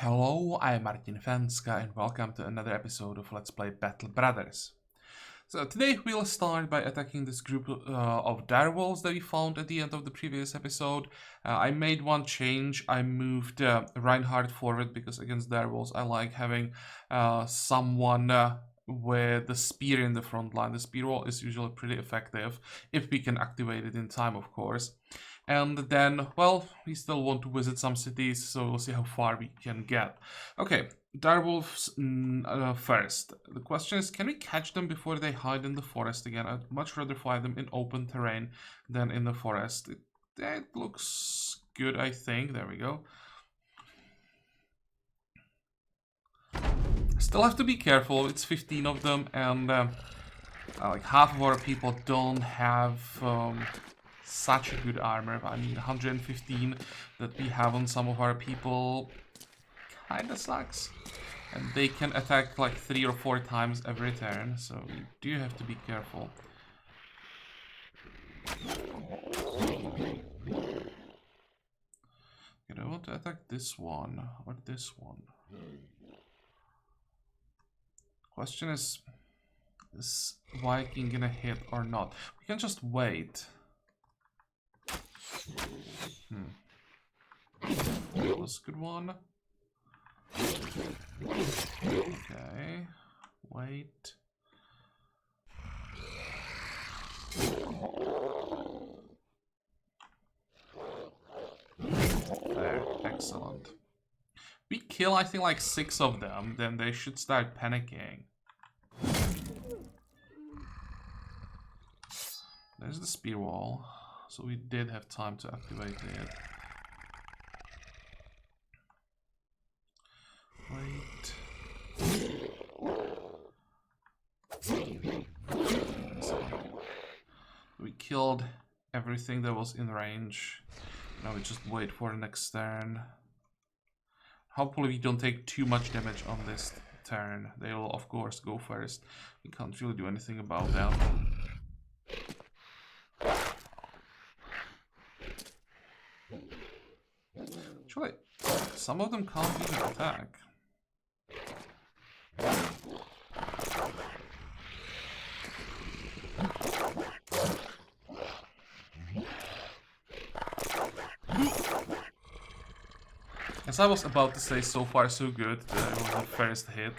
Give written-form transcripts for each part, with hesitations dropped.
Hello, I'm Martin Fencka and welcome to another episode of Let's Play Battle Brothers. So today we'll start by attacking this group of direwolves that we found at the end of the previous episode. I made one change. I moved Reinhardt forward because against direwolves I like having someone with the spear in the front line. The spear wall is usually pretty effective if we can activate it in time, of course. And then, well, we still want to visit some cities, so we'll see how far we can get. Okay, direwolves first. The question is, can we catch them before they hide in the forest again? I'd much rather fight them in open terrain than in the forest. That looks good, I think. There we go. Still have to be careful. It's 15 of them, and like half of our people don't have such a good armor. I mean, 115 that we have on some of our people kinda sucks. And they can attack like 3 or 4 times every turn, so we do have to be careful. Okay, I want to attack this one or this one. Question is Viking gonna hit or not? We can just wait. That was a good one. Okay, wait. There, excellent. We kill, I think, like 6 of them, then they should start panicking. There's the spear wall, so we did have time to activate it. Wait. We killed everything that was in range. Now we just wait for the next turn. Hopefully we don't take too much damage on this turn. They'll of course go first. We can't really do anything about that. Actually, some of them can't even attack. As I was about to say, so far so good. That was the first hit.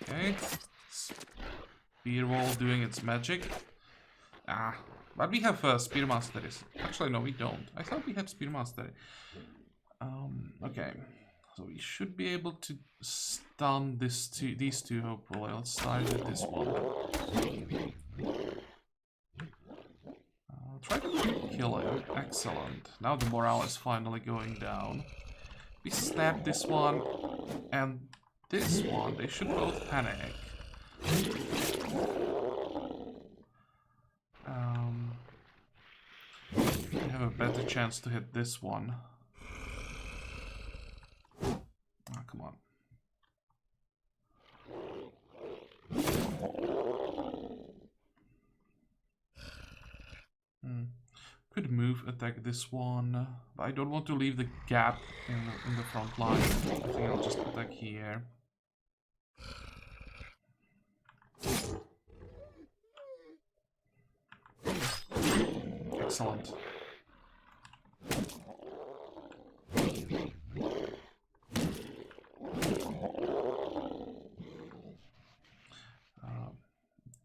Okay. Spear wall doing its magic. But we have Spear Masteries. Actually, no, we don't. I thought we had Spear Mastery. Okay. So we should be able to stun these two, hopefully. Let's start with this one. Try to kill him. Excellent. Now the morale is finally going down. We stab this one and this one. They should both panic. We have a better chance to hit this one. Ah, come on. Could move, attack this one, but I don't want to leave the gap in the front line. I think I'll just attack here. Excellent.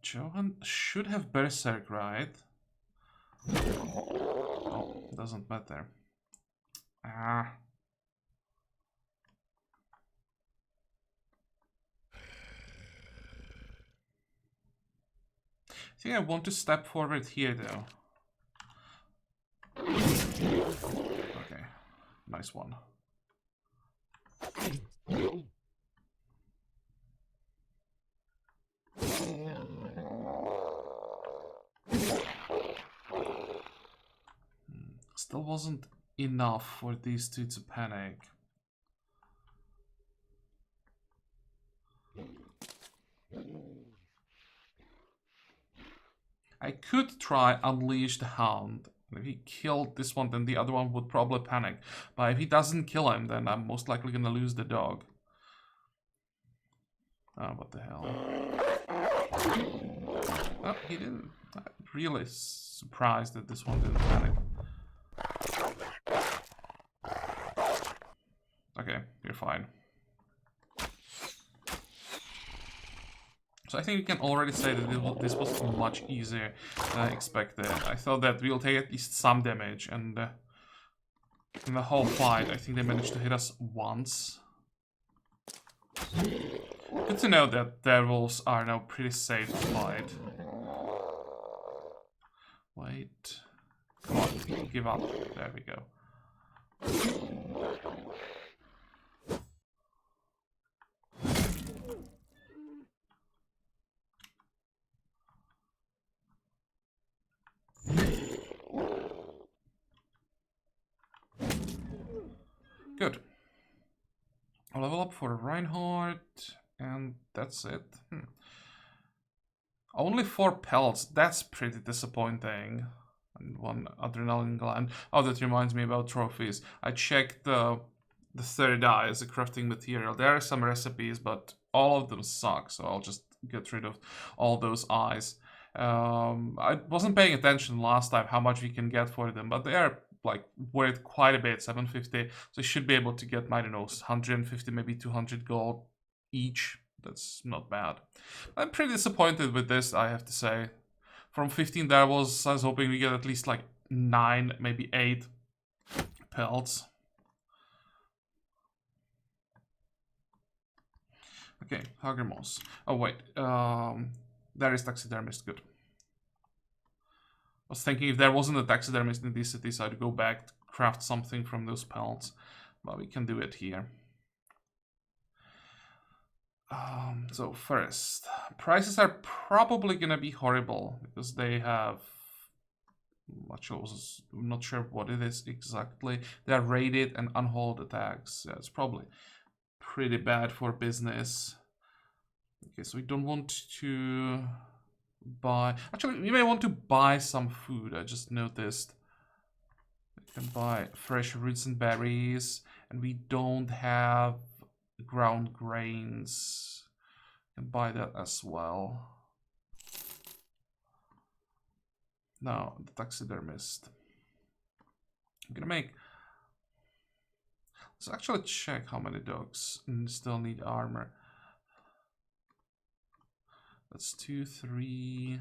Johan should have Berserk, right? Oh, doesn't matter. I think I want to step forward here, though. Okay, nice one. Still wasn't enough for these two to panic. I could try Unleash the Hound If he killed this one, then the other one would probably panic. But if he doesn't kill him, then I'm most likely gonna lose the dog. Oh, what the hell? Oh, he didn't. I'm really surprised that this one didn't panic. Okay, you're fine. So I think we can already say that this was much easier than I expected. I thought that we'll take at least some damage, and in the whole fight, I think they managed to hit us once. Good to know that werewolves are now pretty safe to fight. Wait. Come on, give up. There we go. Good. I'll level up for Reinhardt, and that's it. Only 4 pelts, that's pretty disappointing. And 1 adrenaline gland. Oh, that reminds me about trophies. I checked the third eye as a crafting material. There are some recipes, but all of them suck, so I'll just get rid of all those eyes. I wasn't paying attention last time how much we can get for them, but they are like worth quite a bit, 750. So I should be able to get, I don't know, 150, maybe 200 gold each. That's not bad. I'm pretty disappointed with this, I have to say. From 15 I was hoping we get at least like 9, maybe 8 pelts. Okay, Hagermoss. Oh wait, there is taxidermist, good. I was thinking if there wasn't a taxidermist in these cities, I'd go back to craft something from those pelts. But we can do it here. So first, prices are probably gonna be horrible because they have... I'm not sure what it is exactly. They are raided and unhauled attacks. Yeah, it's probably pretty bad for business. Okay, so we don't want to buy... Actually, we may want to buy some food. I just noticed. We can buy fresh roots and berries. And we don't have ground grains. We can buy that as well. No, the taxidermist. I'm gonna make... Let's actually check how many dogs still need armor. That's 2, 3.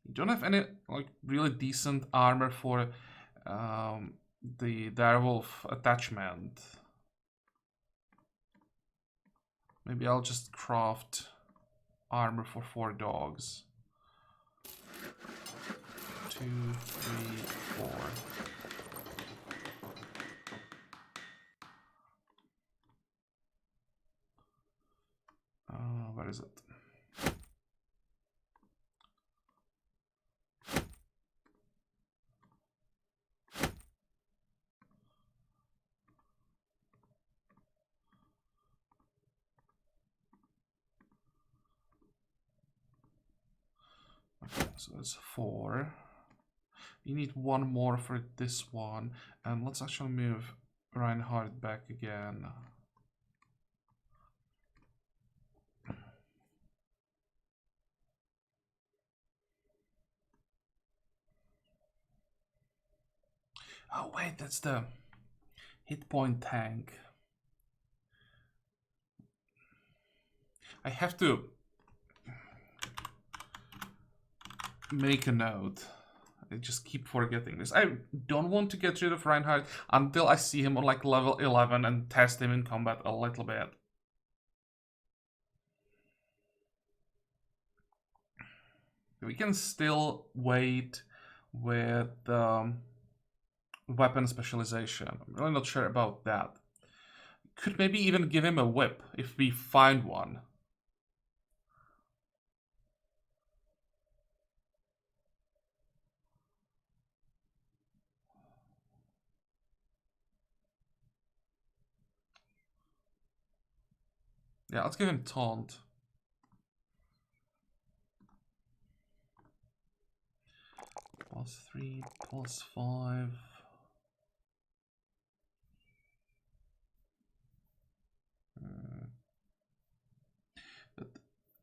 You don't have any like really decent armor for the direwolf attachment. Maybe I'll just craft armor for 4 dogs. 2, 3, 4. Where is it? Okay, so that's 4. We need 1 more for this one, and let's actually move Reinhardt back again. Oh wait, that's the hit point tank. I have to make a note. I just keep forgetting this. I don't want to get rid of Reinhardt until I see him on like level 11 and test him in combat a little bit. We can still wait with weapon specialization. I'm really not sure about that. Could maybe even give him a whip if we find one. Yeah, let's give him taunt. +3, +5. But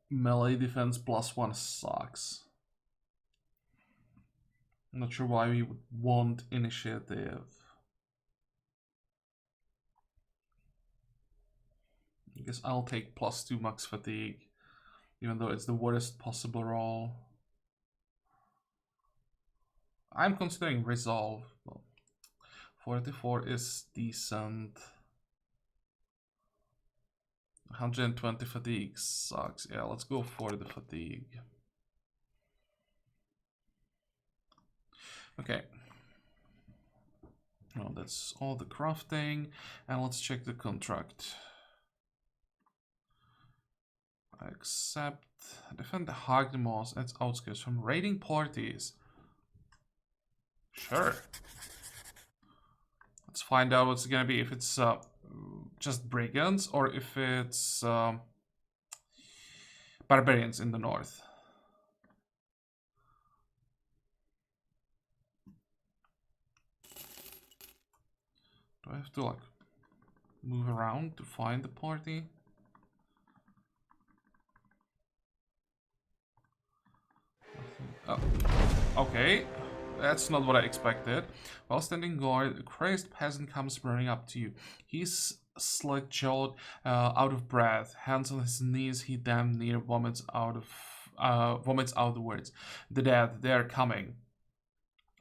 melee defense +1 sucks. I'm not sure why we would want initiative. I guess I'll take +2 max fatigue, even though it's the worst possible roll. I'm considering resolve. Well, 44 is decent. 120 fatigue sucks. Yeah, let's go for the fatigue. Okay. Well, that's all the crafting. And let's check the contract. I accept. Defend the Hagdemos and its outskirts from raiding parties. Sure. Let's find out what's gonna be, if it's just brigands or if it's barbarians in the north. Do I have to like move around to find the party? Oh, okay. That's not what I expected. While standing guard, a crazed peasant comes running up to you. He's slack-jawed, out of breath, hands on his knees. He damn near vomits out the words. The dead, they're coming.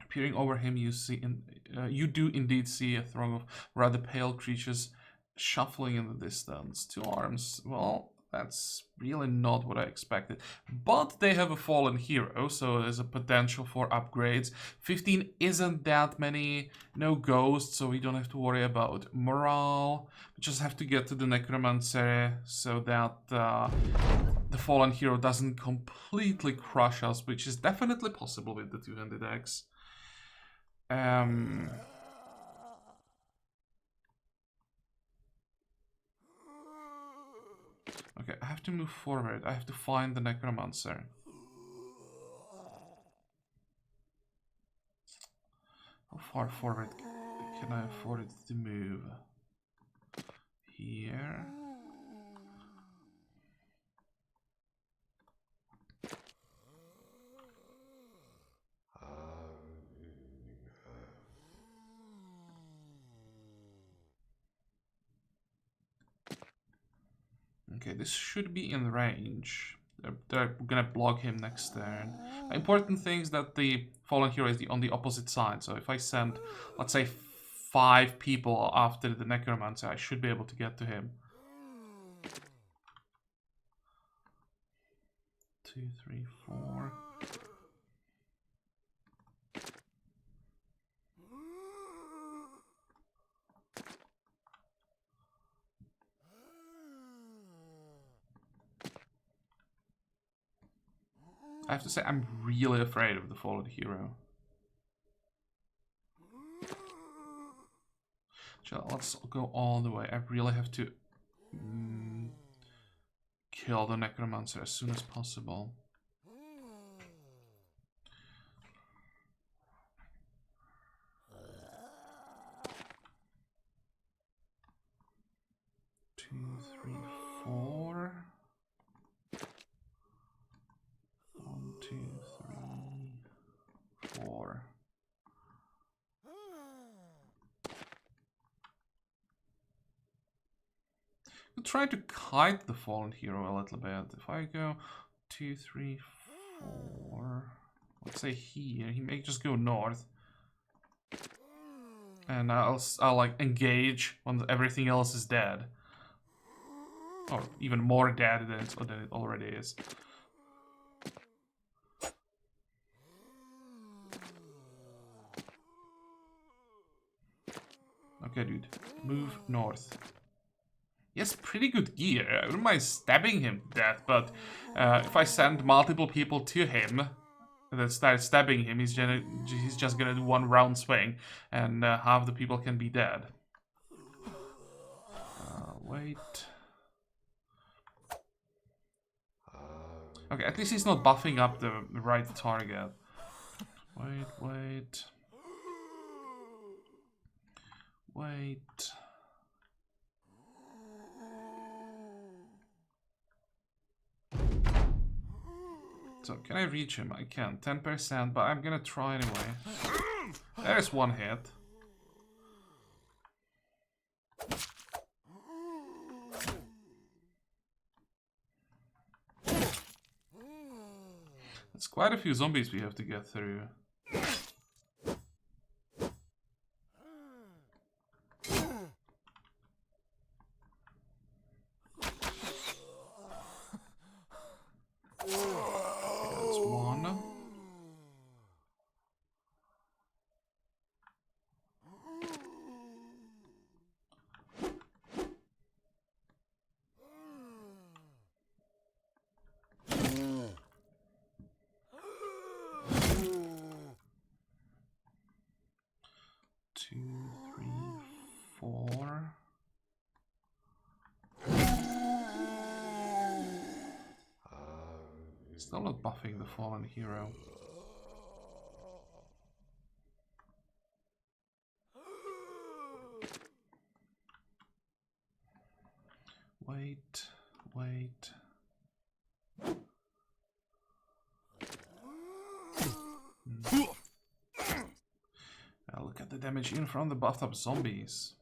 Peering over him, you do indeed see a throng of rather pale creatures shuffling in the distance. 2 arms. Well, that's really not what I expected. But they have a fallen hero, so there's a potential for upgrades. 15 isn't that many. No ghosts, so we don't have to worry about morale. We just have to get to the necromancer so that the fallen hero doesn't completely crush us, which is definitely possible with the 200x. Okay, I have to move forward. I have to find the necromancer. How far forward can I afford it to move? Here. Okay, this should be in range. They're gonna block him next turn. The important thing is that the fallen hero is on the opposite side. So if I send, let's say, 5 people after the necromancer, I should be able to get to him. 2, 3, 4. I have to say, I'm really afraid of the fallen hero. So let's go all the way. I really have to kill the necromancer as soon as possible. Two, 3, 4. 1, 2, 3, 4. I'm trying to kite the fallen hero a little bit. If I go 2, 3, 4, let's say here, he may just go north, and I'll like engage when everything else is dead, or even more dead than it already is. Okay, dude, move north. He has pretty good gear. I wouldn't mind stabbing him to death, but if I send multiple people to him that start stabbing him, he's just gonna do 1 round swing, and half the people can be dead. Wait. Okay, at least he's not buffing up the right target. Wait. Wait. So, can I reach him? I can. 10%, but I'm gonna try anyway. There's one hit. It's quite a few zombies we have to get through. That's one. Two, three, four. Still not buffing the fallen hero. Wait. Look at the damage in from the buffed up zombies.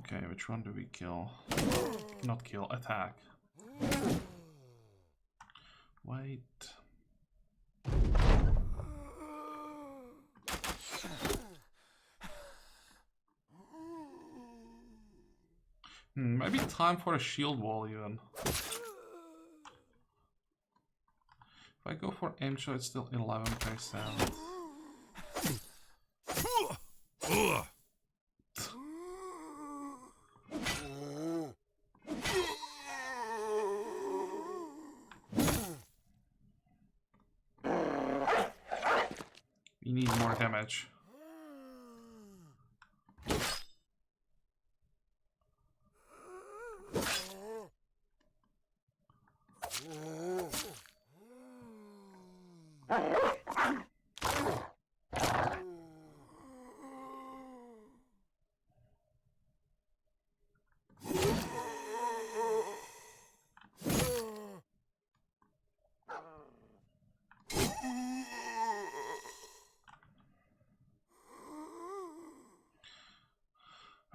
Okay, which one do we kill? Not kill, attack. Wait. Maybe time for a shield wall even. If I go for aim shot, it's still 11%. We need more damage.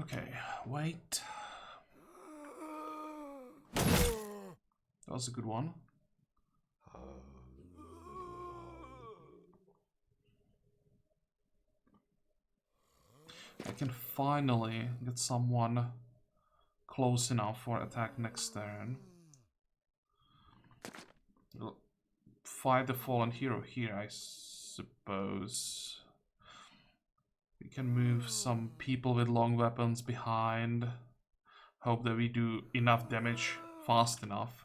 Okay, wait. That was a good one. I can finally get someone close enough for attack next turn. Fight the fallen hero here, I suppose. We can move some people with long weapons behind. Hope that we do enough damage fast enough.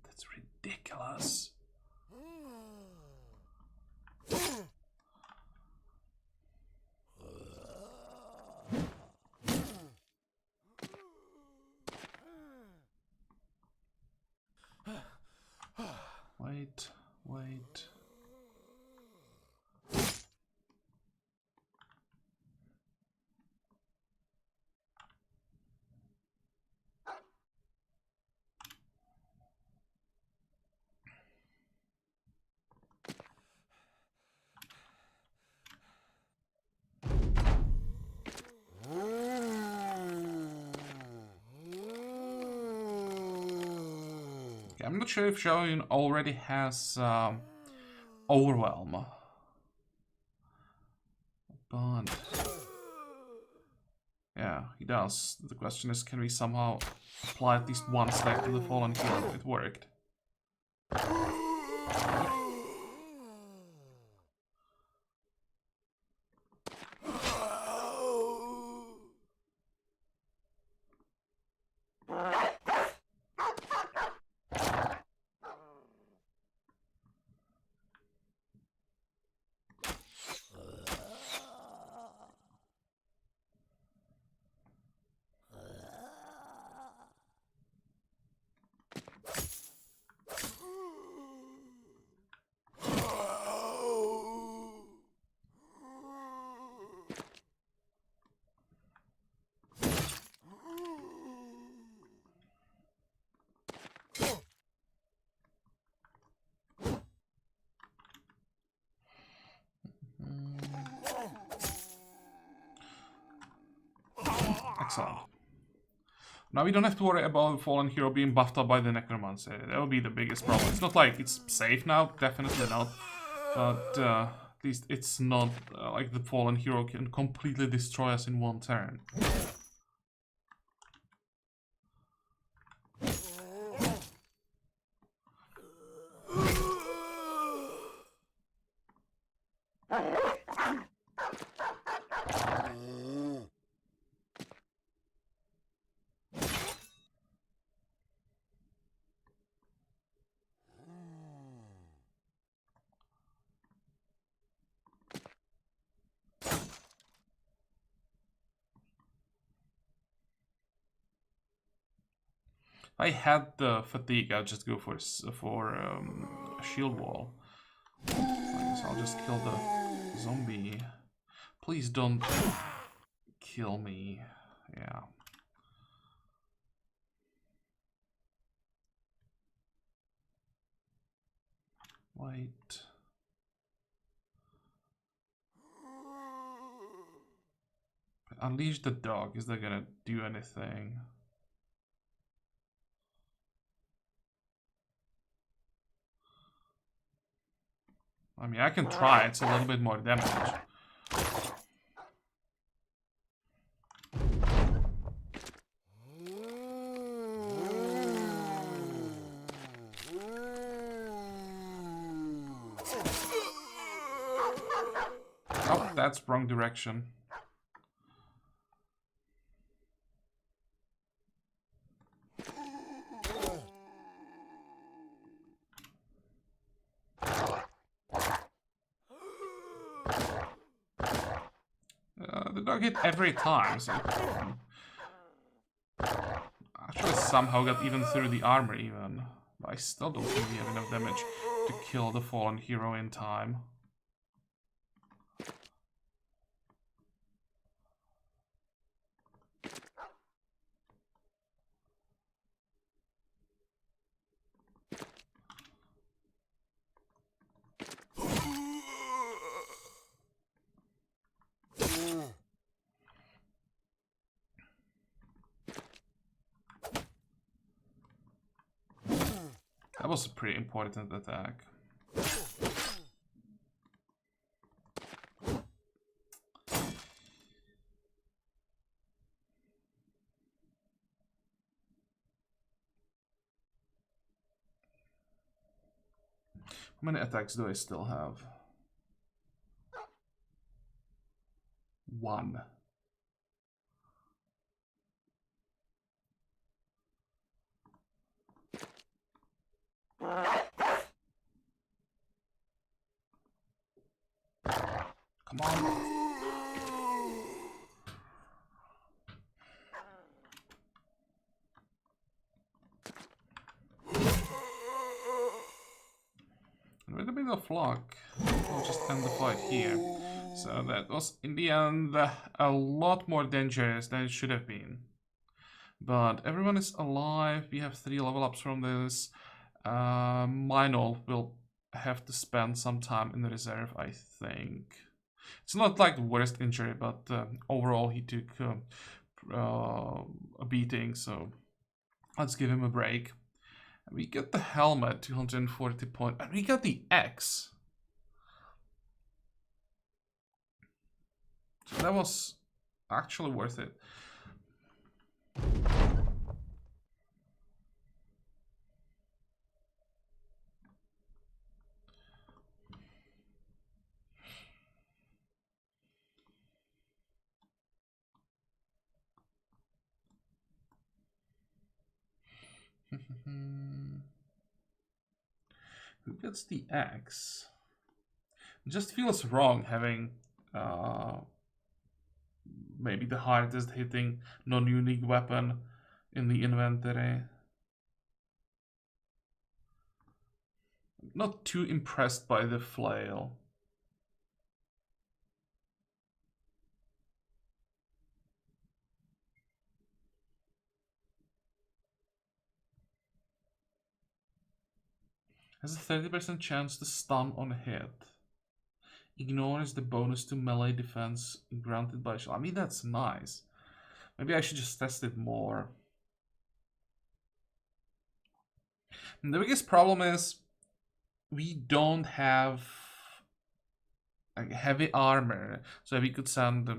That's ridiculous. Wait. I'm not sure if Xiaoyun already has Overwhelm. But yeah, he does. The question is, can we somehow apply at least one stack to the Fallen Hero? It worked. Excellent. Now we don't have to worry about Fallen Hero being buffed up by the Necromancer. That would be the biggest problem. It's not like it's safe now, definitely not. But at least it's not like the Fallen Hero can completely destroy us in one turn. If I had the fatigue, I'd just go for a shield wall. I guess I'll just kill the zombie. Please don't kill me. Yeah. Wait. Unleash the dog. Is that gonna do anything? I mean, I can try. It's a little bit more damage. Oh, that's wrong direction. The dog hit every time, so actually somehow got even through the armor even. But I still don't think we have enough damage to kill the Fallen Hero in time. That was a pretty important attack. How many attacks do I still have? 1. Come on. With a bit of luck, we'll just end the fight here. So that was, in the end, a lot more dangerous than it should have been. But everyone is alive. We have 3 level ups from this. Minol will have to spend some time in the reserve, I think. It's not like the worst injury, but overall he took a beating, so let's give him a break. We get the helmet, 240 points, and we get the X. So that was actually worth it. Who gets the X? It just feels wrong having maybe the hardest hitting non-unique weapon in the inventory. Not too impressed by the flail. Has a 30% chance to stun on hit. Ignores the bonus to melee defense granted by shell. I mean, that's nice. Maybe I should just test it more. And the biggest problem is we don't have like heavy armor, so we could send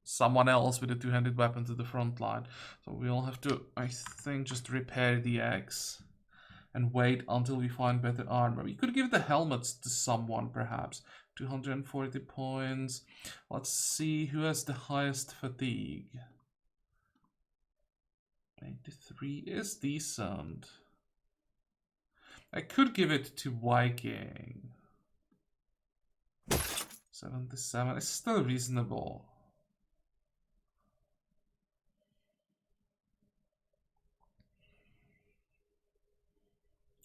someone else with a two-handed weapon to the front line. So we'll have to, I think, just repair the X and wait until we find better armor. We could give the helmets to someone, perhaps. 240 points. Let's see who has the highest fatigue. 83 is decent. I could give it to Viking. 77 is still reasonable.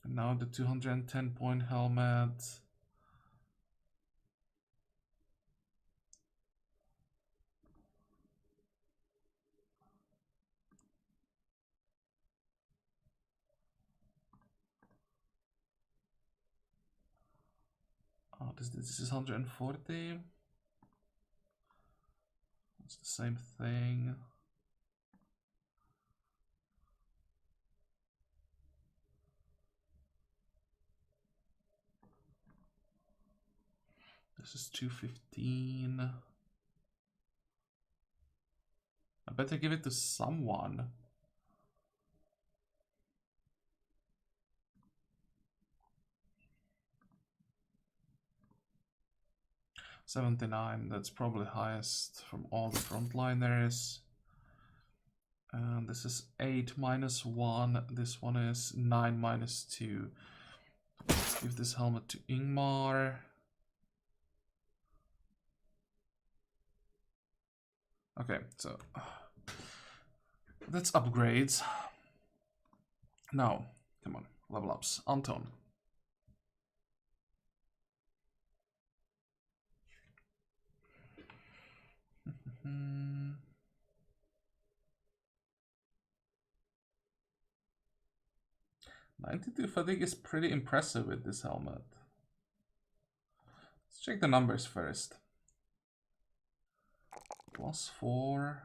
And now the 210 point helmet. Oh, this is 140. It's the same thing. This is 215. I better give it to someone. $79, that's probably highest from all the frontliners. And this is 8 minus 1. This one is 9 minus 2. Let's give this helmet to Ingmar. Okay, so that's upgrades. Now, come on, level ups. Anton. Hmm. 92 fatigue is pretty impressive with this helmet. Let's check the numbers first. +4.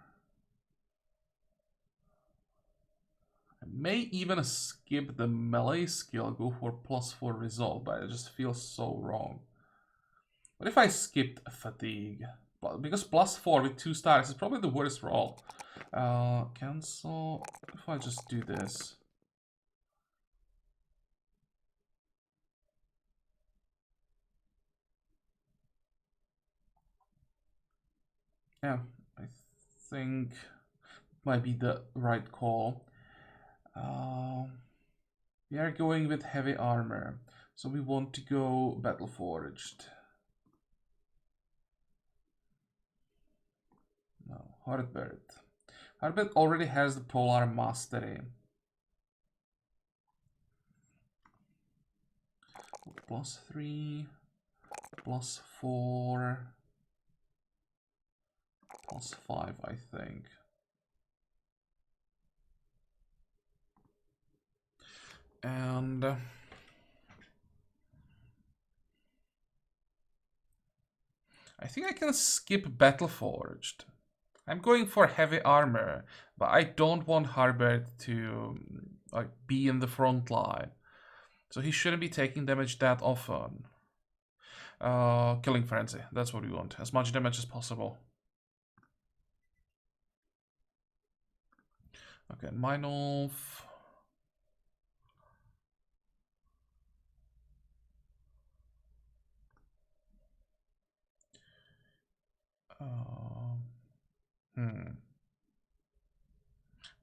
I may even skip the melee skill, go for +4 resolve, but it just feels so wrong. What if I skipped fatigue? Because +4 with 2 stars is probably the worst roll. Cancel. If I just do this. Yeah, I think it might be the right call. We are going with heavy armor, so we want to go battle forged. No, Hardbird. Hardbird already has the polar mastery. +3, +4, +5, I think. And I think I can skip Battle Forged. I'm going for heavy armor, but I don't want Harbert to like be in the front line. So he shouldn't be taking damage that often. Killing Frenzy, that's what we want. As much damage as possible. Okay, mine off.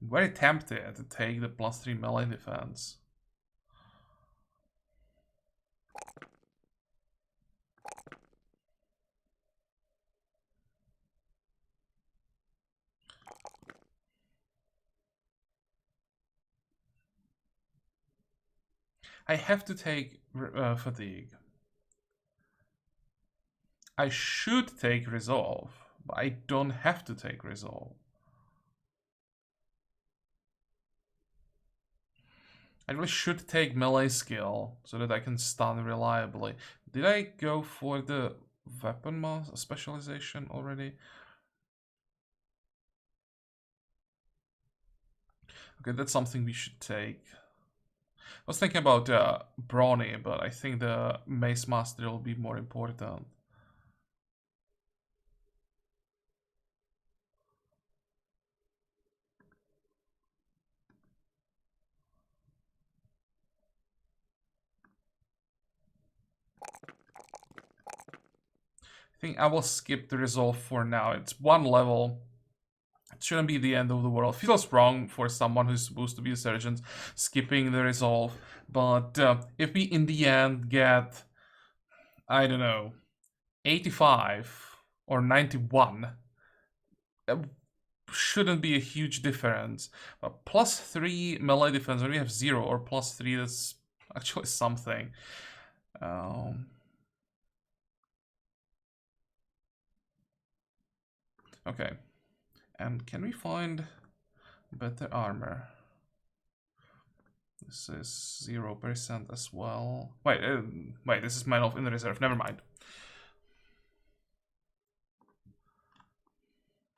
Very tempted to take the +3 melee defense. I have to take fatigue. I should take resolve, but I don't have to take resolve. I really should take melee skill so that I can stun reliably. Did I go for the weapon specialization already? Okay, that's something we should take. I was thinking about Brawny, but I think the Mace Master will be more important. I think I will skip the resolve for now. It's one level. It shouldn't be the end of the world. Feels wrong for someone who's supposed to be a sergeant skipping the resolve. But if we in the end get, I don't know, 85 or 91, shouldn't be a huge difference. But +3 melee defense when we have 0 or +3, that's actually something. Okay. And can we find better armor? This is 0% as well. Wait, this is mine off in the reserve. Never mind.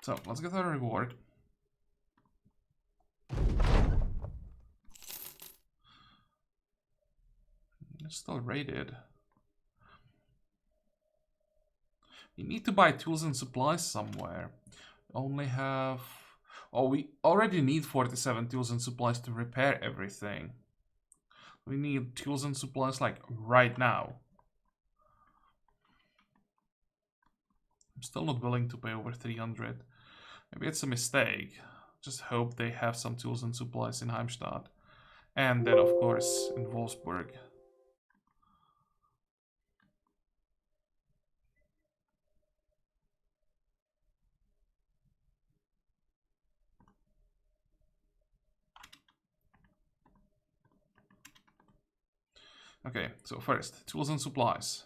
So let's get our reward. It's still rated. We need to buy tools and supplies somewhere. Only have... Oh, we already need 47 tools and supplies to repair everything. We need tools and supplies like right now. I'm still not willing to pay over 300. Maybe it's a mistake. Just hope they have some tools and supplies in Heimstadt. And then, of course, in Wolfsburg. Okay, so first, tools and supplies.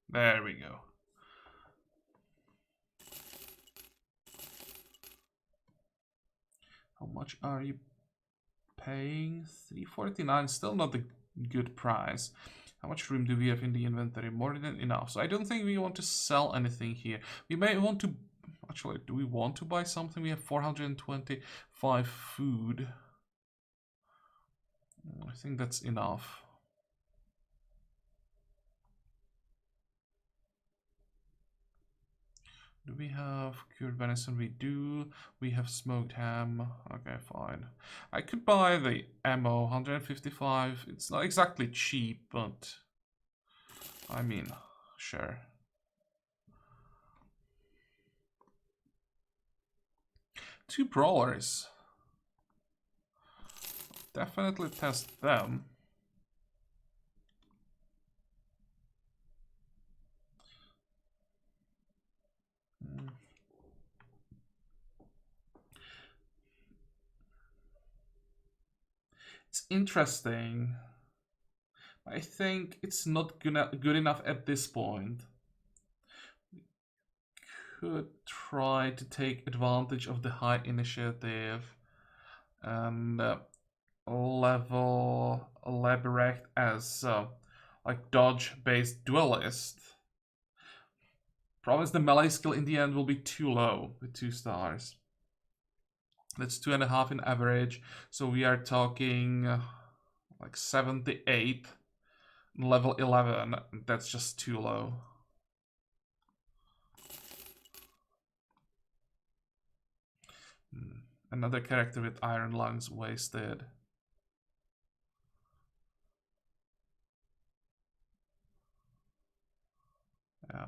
There we go. How much are you paying? 349, still not a good price. How much room do we have in the inventory? More than enough. So I don't think we want to sell anything here. We may want to... Actually, do we want to buy something? We have 425 food. I think that's enough. Do we have cured venison? We do. We have smoked ham. Okay, fine. I could buy the ammo, 155. It's not exactly cheap, but... I mean, sure. Two brawlers. Definitely test them. It's interesting. I think it's not good enough at this point. We could try to take advantage of the high initiative and level Lebrecht as like dodge-based duelist. Problem is the melee skill in the end will be too low with 2 stars. That's 2.5 in average, so we are talking like 78. level 11. That's just too low. Another character with iron lungs wasted. Yeah.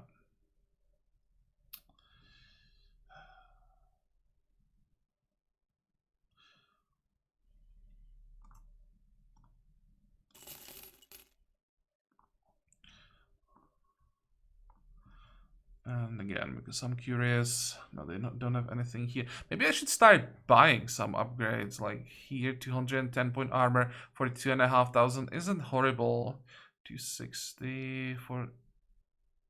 And again, because I'm curious, no, they don't have anything here. Maybe I should start buying some upgrades, like here, 210 point armor, 42,500 isn't horrible. 260 for,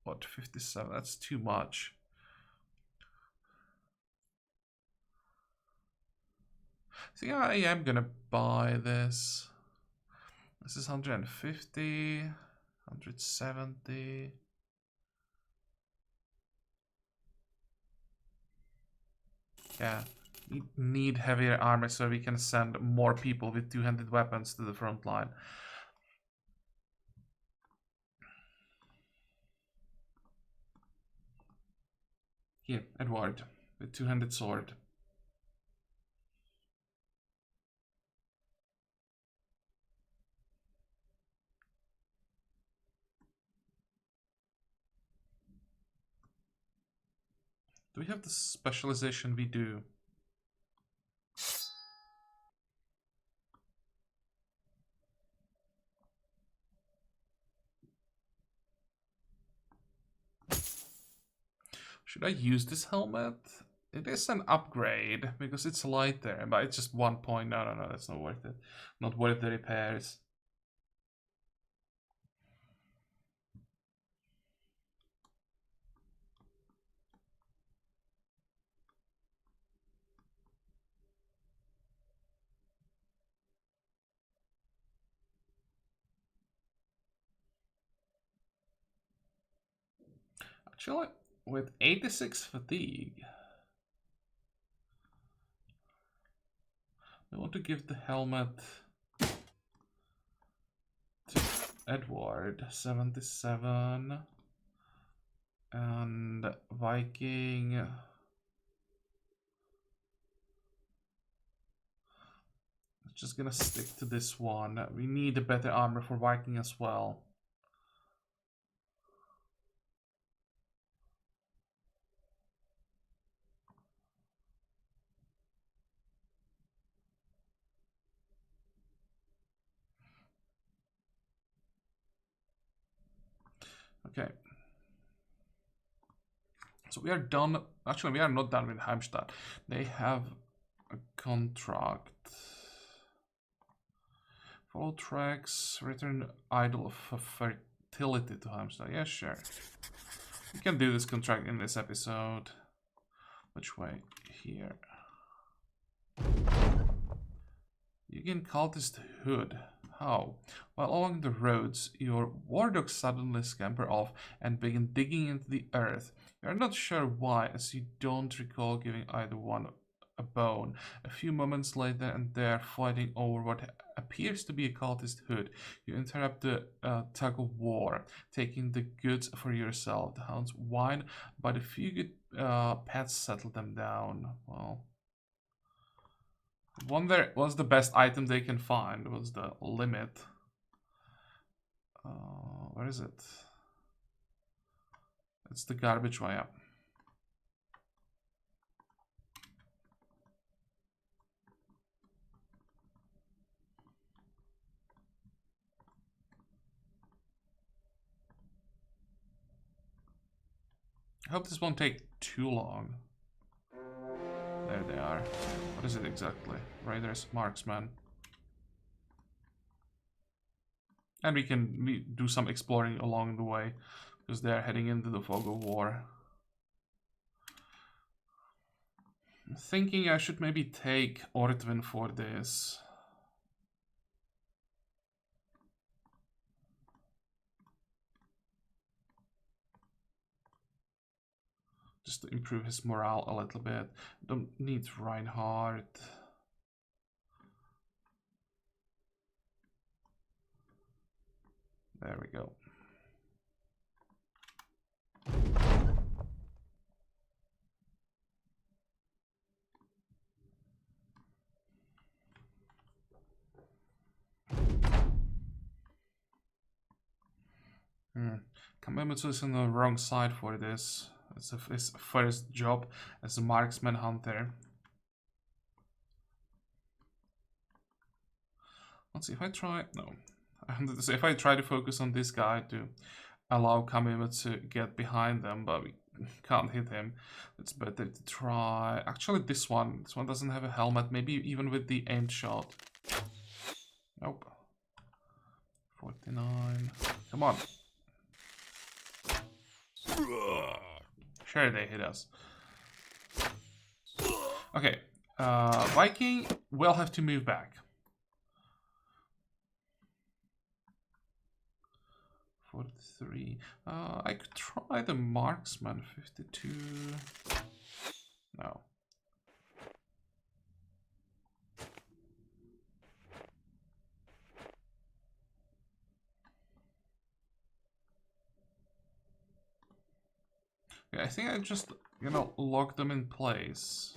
what, 57, that's too much. So yeah, I am gonna buy this. This is 150, 170. Yeah, we need heavier armor so we can send more people with two-handed weapons to the front line. Here, Edward, with two-handed sword. Do we have the specialization? We do. Should I use this helmet? It is an upgrade because it's lighter, but it's just 1 point. No, that's not worth it. Not worth the repairs. Actually, with 86 fatigue, I want to give the helmet to Edward. 77. And Viking. Just gonna stick to this one. We need a better armor for Viking as well. Okay. So we are done. Actually, we are not done with Heimstadt. They have a contract. Follow tracks, return idol of fertility to Heimstadt. Yeah, sure. We can do this contract in this episode. Which way? Here. You gain cultist hood. How? While along the roads, your war dogs suddenly scamper off and begin digging into the earth. You are not sure why, as you don't recall giving either one a bone. A few moments later, and they are fighting over what appears to be a cultist hood. You interrupt the tug of war, taking the goods for yourself. The hounds whine, but a few good pets settle them down. Well, wonder what's the best item they can find. What's the limit? Where is it? It's the garbage way up. I hope this won't take too long. There they are. What is it exactly? Raiders, marksman. And we can do some exploring along the way, because they're heading into the fog of war. I'm thinking I should maybe take Ortwin for this. Just to improve his morale a little bit. Don't need Reinhardt. There we go. Kamemitsu is on the wrong side for this. It's his first job as a marksman hunter. Let's see if I try. No. So if I try to focus on this guy to allow Kamemitsu to get behind them, but we can't hit him, it's better to try. Actually, this one doesn't have a helmet. Maybe even with the aimed shot. Nope. 49. Come on. Sure, they hit us. Okay. Viking will have to move back. 43. I could try the marksman. 52. No. Yeah, I think I just, lock them in place.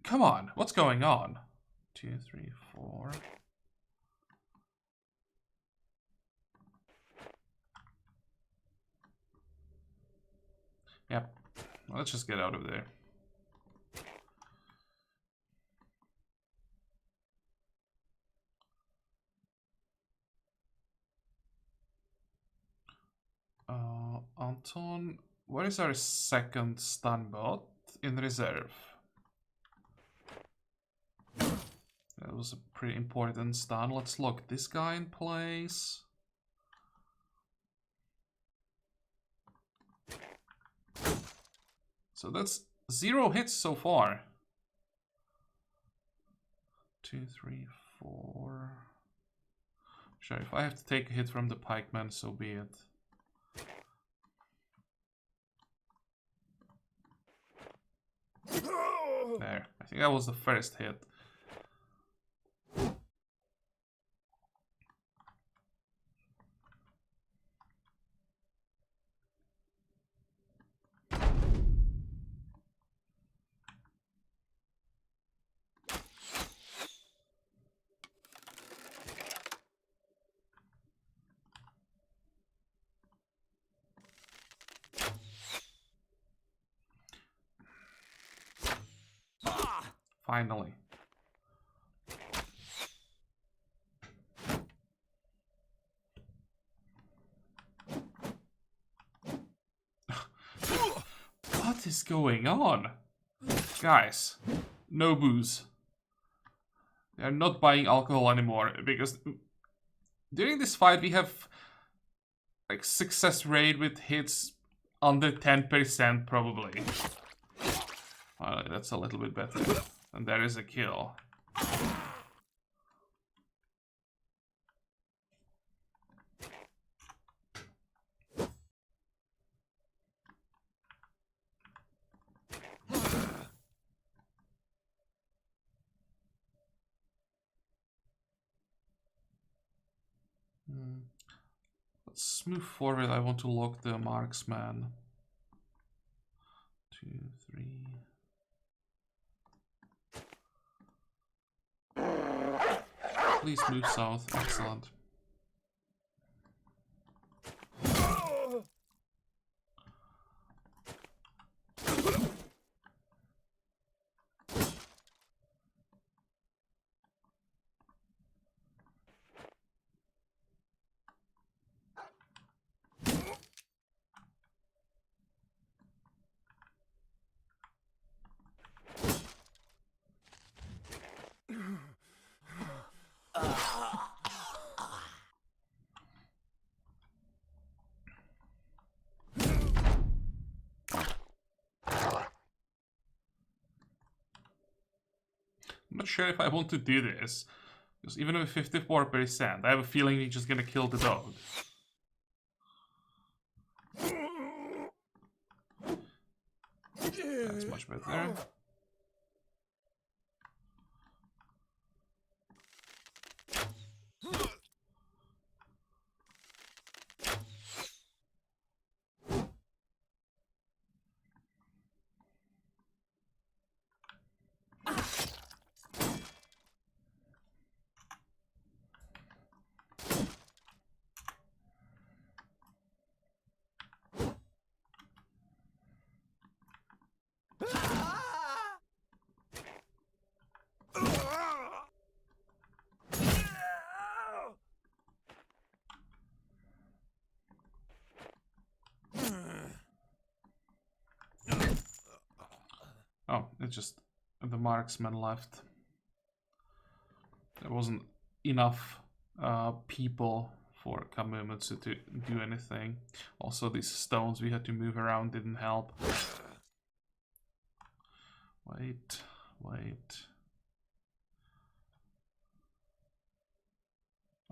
Come on, what's going on? 2, 3, 4. Yep. Let's just get out of there. Anton, where is our second stun bot? In reserve. That was a pretty important stun. Let's lock this guy in place. So that's 0 hits so far. 2, 3, 4. Sure, if I have to take a hit from the pikeman, so be it. There, I think that was the first hit. Finally. What is going on? Guys, no booze. They are not buying alcohol anymore because during this fight we have like success rate with hits under 10% probably. That's a little bit better. And there is a kill. Let's move forward. I want to lock the marksman. 2, 3. Please move south. Excellent. I'm not sure if I want to do this, because even with 54%, I have a feeling he's just gonna kill the dog. That's much better. Oh, it's just the marksman left. There wasn't enough people for Kamemitsu to do anything. Also, these stones we had to move around didn't help. Wait.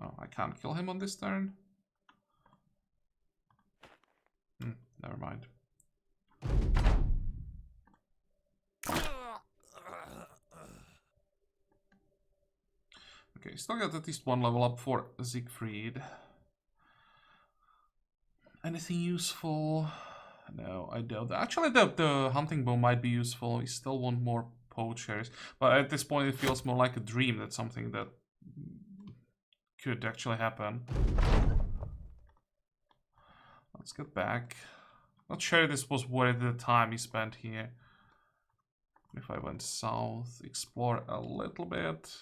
Oh, I can't kill him on this turn? Never mind. Okay, still got at least one level up for Siegfried. Anything useful? No, I don't. Actually, the hunting bow might be useful. We still want more poachers. But at this point, it feels more like a dream than something that could actually happen. Let's get back. Not sure this was worth the time he spent here. If I went south, explore a little bit.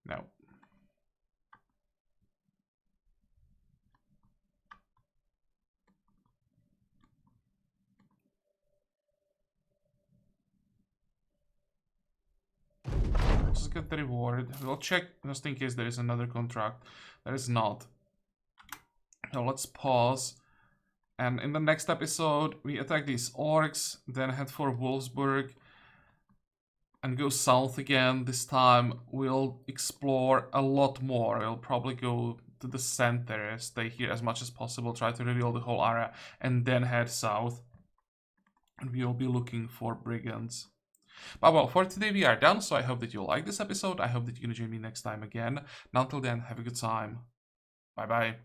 No. Just get the reward. We'll check just in case there is another contract. There is not. So let's pause. And in the next episode, we attack these orcs, then head for Wolfsburg, and go south again. This time, we'll explore a lot more. We'll probably go to the center, stay here as much as possible, try to reveal the whole area, and then head south. And we'll be looking for brigands. But well, for today we are done, so I hope that you like this episode. I hope that you're gonna join me next time again. And until then, have a good time. Bye bye.